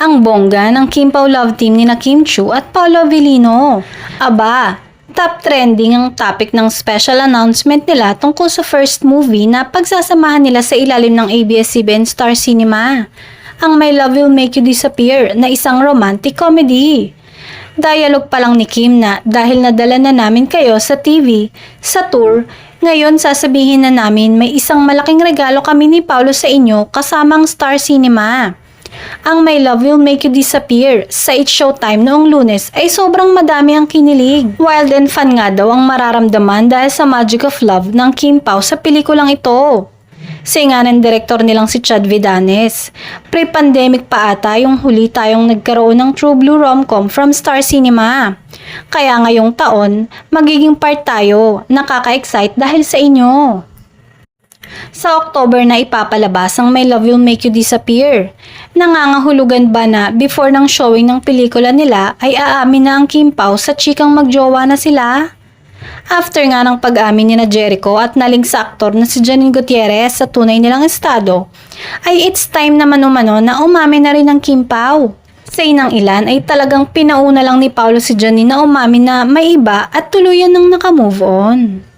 Ang bongga ng Kim Pao love team ni na Kim Chiu at Paolo Avellino. Aba, top trending ang topic ng special announcement nila tungkol sa first movie na pagsasamahan nila sa ilalim ng ABS-CBN Star Cinema. Ang My Love Will Make You Disappear na isang romantic comedy. Dialogue pa lang ni Kim na dahil nadala na namin kayo sa TV, sa tour, ngayon sasabihin na namin may isang malaking regalo kami ni Paolo sa inyo kasamang Star Cinema. Ang My Love Will Make You Disappear sa It's Showtime noong Lunes ay sobrang madami ang kinilig. Wild and fun nga daw ang mararamdaman dahil sa magic of love ng Kim Pao sa pelikulang ito. Singa ng direktor nilang si Chad Vidanes. Pre-pandemic pa ata yung huli tayong nagkaroon ng True Blue rom-com from Star Cinema. Kaya ngayong taon, magiging part tayo. Nakaka-excite dahil sa inyo. Sa October na ipapalabas ang My Love Will Make You Disappear. Nangangahulugan ba na before ng showing ng pelikula nila ay aamin na ang Kim Pao sa chikang magjowa na sila? After nga ng pag-amin ni na Jericho at naling sa aktor na si Janine Gutierrez sa tunay nilang estado, ay it's time naman umano na umamin na rin ang Kim Pao. Say ng ilan ay talagang pinauna lang ni Paolo si Janine na umamin na may iba at tuluyan nang nakamove on.